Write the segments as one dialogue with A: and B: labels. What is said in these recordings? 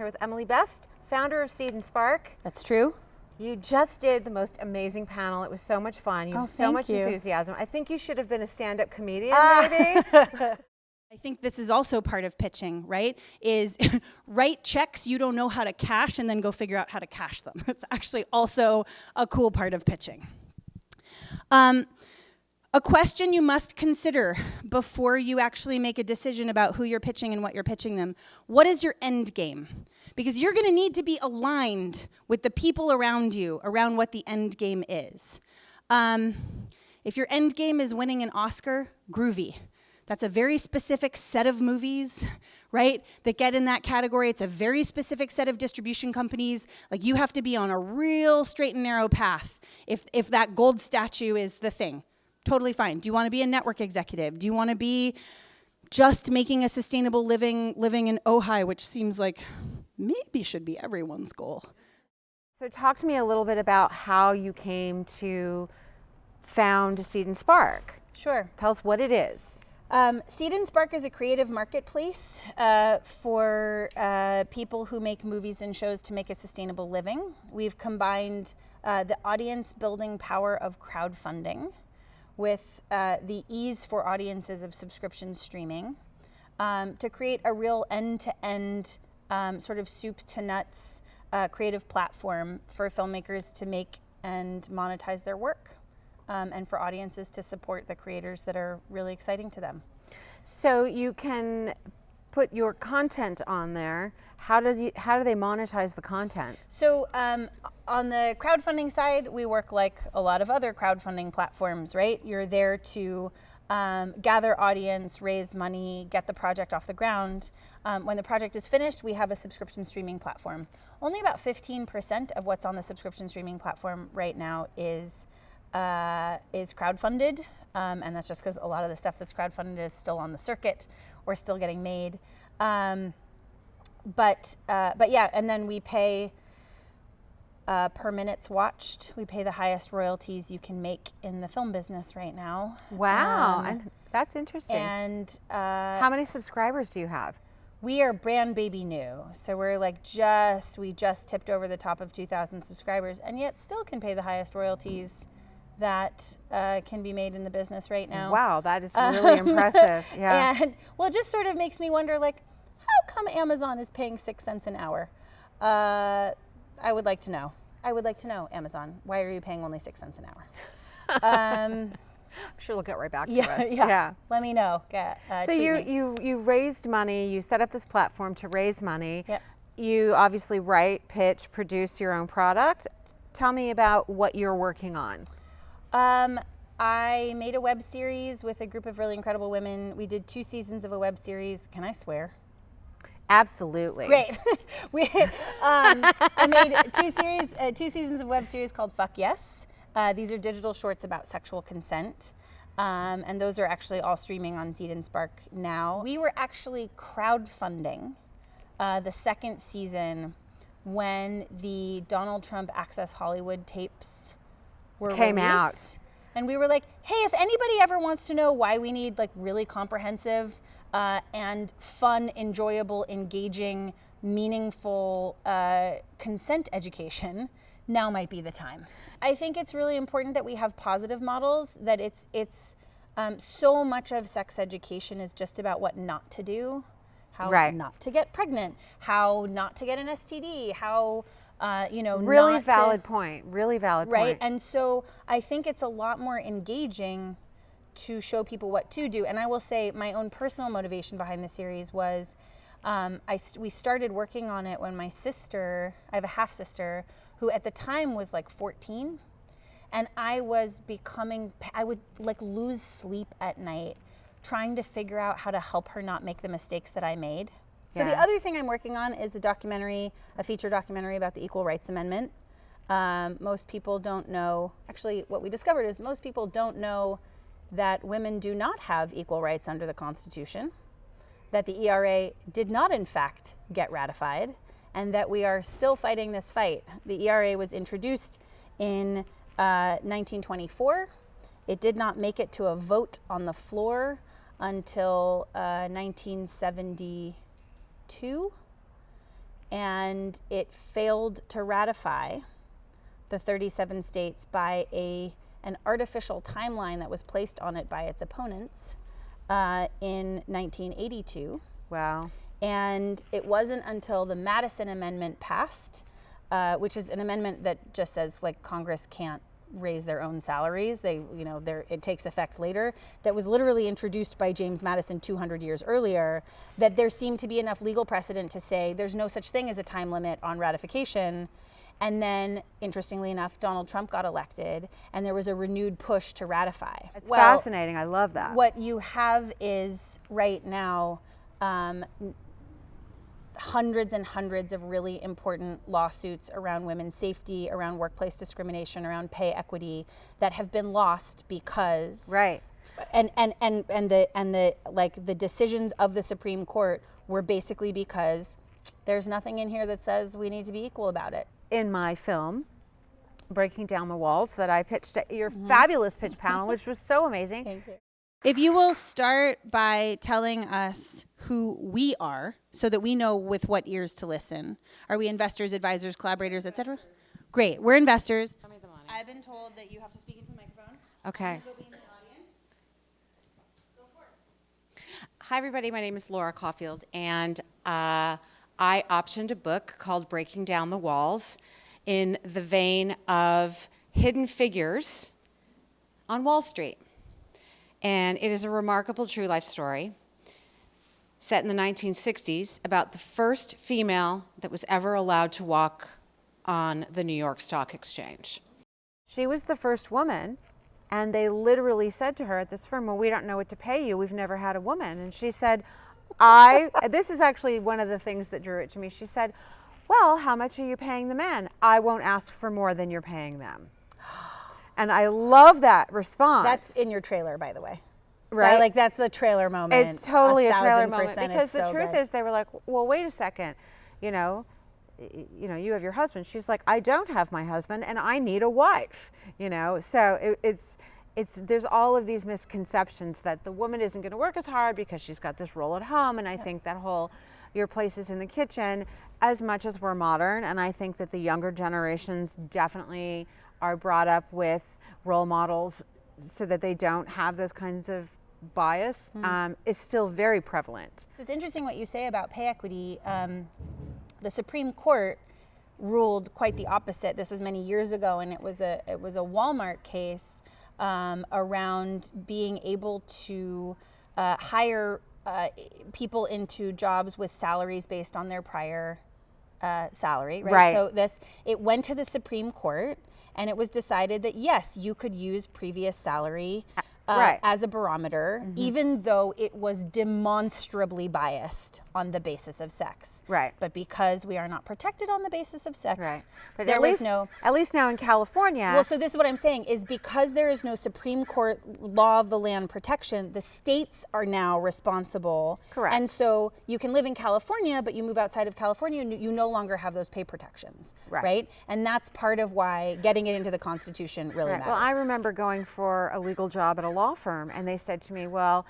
A: with Emily Best, founder of Seed and Spark.
B: That's true.
A: You just did the most amazing panel. It was so much fun. You have so much enthusiasm. I think you should have been a stand-up comedian, maybe.
B: I think this is also part of pitching, right? Is write checks you don't know how to cash and then go figure out how to cash them. It's actually also a cool part of pitching. A question you must consider before you actually make a decision about who you're pitching and what you're pitching them. What is your end game? Because you're going to need to be aligned with the people around you, around what the end game is. If your end game is winning an Oscar, groovy. That's a very specific set of movies, right, that get in that category. It's a very specific set of distribution companies. Like, you have to be on a real straight and narrow path if that gold statue is the thing. Totally fine. Do you want to be a network executive? Do you want to be just making a sustainable living in Ojai, which seems like maybe should be everyone's goal?
A: So talk to me a little bit about how you came to found Seed and Spark.
B: Sure.
A: Tell us what it is.
B: Seed and Spark is a creative marketplace for people who make movies and shows to make a sustainable living. We've combined the audience building power of crowdfunding with the ease for audiences of subscription streaming to create a real end-to-end sort of soup to nuts creative platform for filmmakers to make and monetize their work. And for audiences to support the creators that are really exciting to them.
A: So you can put your content on there. How do they monetize the content?
B: So on the crowdfunding side, we work like a lot of other crowdfunding platforms, right? You're there to gather audience, raise money, get the project off the ground. When the project is finished, we have a subscription streaming platform. Only about 15% of what's on the subscription streaming platform right now is crowdfunded, and that's just because a lot of the stuff that's crowdfunded is still on the circuit or still getting made. But yeah, and then we pay per minutes watched. We pay the highest royalties you can make in the film business right now.
A: Wow, and that's interesting.
B: And
A: how many subscribers do you have?
B: We are brand baby new, so we're like we just tipped over the top of 2,000 subscribers, and yet still can pay the highest royalties that can be made in the business right now.
A: Wow, that is really impressive. Yeah.
B: And well, it just sort of makes me wonder, like, how come Amazon is paying 6 cents an hour? I would like to know. I would like to know, Amazon, why are you paying only 6 cents an hour?
A: I'm sure they'll get right back to us.
B: Yeah. Let me know.
A: So you raised money. You set up this platform to raise money.
B: Yep.
A: You obviously write, pitch, produce your own product. Tell me about what you're working on.
B: I made a web series with a group of really incredible women. We did 2 seasons of a web series. Can I swear?
A: Absolutely.
B: Great. I made 2 seasons of web series called Fuck Yes. These are digital shorts about sexual consent. And those are actually all streaming on Seed and Spark now. We were actually crowdfunding the 2nd season when the Donald Trump Access Hollywood tapes came out, and we were like, hey, if anybody ever wants to know why we need like really comprehensive and fun, enjoyable, engaging, meaningful consent education, now might be the time. I think it's really important that we have positive models, that it's so much of sex education is just about what not to do, how not to get pregnant, how not to get an STD, how
A: really valid point.
B: Right. And so I think it's a lot more engaging to show people what to do. And I will say my own personal motivation behind the series was we started working on it when my sister, I have a half sister, who at the time was like 14. And I would like lose sleep at night trying to figure out how to help her not make the mistakes that I made. So the other thing I'm working on is a feature documentary about the Equal Rights Amendment. Most people don't know, actually what we discovered is most people don't know that women do not have equal rights under the Constitution, that the ERA did not in fact get ratified, and that we are still fighting this fight. The ERA was introduced in 1924. It did not make it to a vote on the floor until 1972. and it failed to ratify the 37 states by an artificial timeline that was placed on it by its opponents in 1982.
A: Wow.
B: And it wasn't until the Madison Amendment passed, which is an amendment that just says like Congress can't raise their own salaries. It takes effect later. That was literally introduced by James Madison 200 years earlier, that there seemed to be enough legal precedent to say there's no such thing as a time limit on ratification. And then, interestingly enough, Donald Trump got elected, and there was a renewed push to ratify.
A: It's fascinating. I love that.
B: What you have is right now hundreds and hundreds of really important lawsuits around women's safety, around workplace discrimination, around pay equity that have been lost because
A: right.
B: And the decisions of the Supreme Court were basically because there's nothing in here that says we need to be equal about it.
A: In my film, Breaking Down the Walls, that I pitched at your fabulous pitch panel, which was so amazing.
B: Thank you. If you will start by telling us who we are so that we know with what ears to listen. Are we investors, advisors, collaborators, etc.? Great. We're investors. Tell me the money. I've been told that you have to speak into the microphone.
C: Okay.
B: Go be in the audience. Go for it.
C: Hi, everybody. My name is Laura Caufield, and I optioned a book called Breaking Down the Walls in the vein of hidden figures on Wall Street. And it is a remarkable true life story set in the 1960s about the first female that was ever allowed to walk on the New York Stock Exchange.
A: She was the first woman, and they literally said to her at this firm, well, we don't know what to pay you. We've never had a woman. And she said, this is actually one of the things that drew it to me. She said, well, how much are you paying the men? I won't ask for more than you're paying them. And I love that response.
B: That's in your trailer, by the way.
A: Right?
B: Like, that's a trailer moment.
A: It's totally a trailer moment.
B: 1000%.
A: Because the
B: so
A: truth
B: good.
A: is, they were like, well, wait a second. You have your husband. She's like, I don't have my husband, and I need a wife. So there's all of these misconceptions that the woman isn't going to work as hard because she's got this role at home. And I think that whole, your place is in the kitchen, as much as we're modern. And I think that the younger generations definitely are brought up with role models so that they don't have those kinds of bias, is still very prevalent.
B: So it's interesting what you say about pay equity. The Supreme Court ruled quite the opposite. This was many years ago, and it was a Walmart case around being able to hire people into jobs with salaries based on their prior salary, right? So it went to the Supreme Court, and it was decided that yes, you could use previous salary as a barometer, even though it was demonstrably biased on the basis of sex.
A: Right.
B: But because we are not protected on the basis of sex,
A: But
B: there
A: at
B: was
A: least,
B: no.
A: At least now in California.
B: Well, so this is what I'm saying is because there is no Supreme Court law of the land protection, the states are now responsible.
A: Correct.
B: And so you can live in California, but you move outside of California, and you no longer have those pay protections. Right. And that's part of why getting it into the Constitution really matters.
A: Well, I remember going for a legal job at a law firm, and they said to me, well,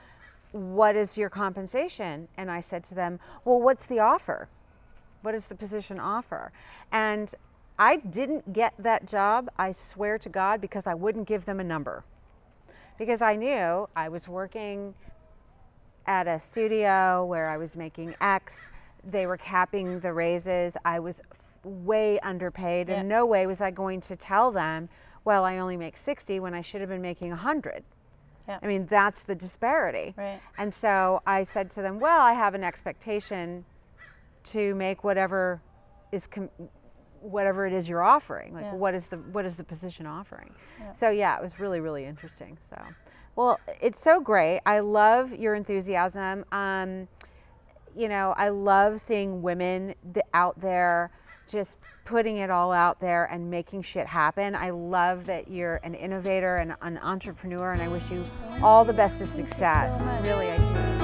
A: what is your compensation? And I said to them, well, what's the offer? What is the position offer? And I didn't get that job, I swear to God, because I wouldn't give them a number. Because I knew I was working at a studio where I was making X. They were capping the raises. I was way underpaid. In no way was I going to tell them, well, I only make 60 when I should have been making 100. I mean, that's the disparity.
B: Right.
A: And so I said to them, well, I have an expectation to make whatever it is you're offering. Like, what is the position offering? So yeah, it was really, really interesting. So, well, it's so great. I love your enthusiasm. I love seeing women out there just putting it all out there and making shit happen. I love that you're an innovator and an entrepreneur, and I wish you all the best of success.
B: Thank you so much.
A: Really, I do.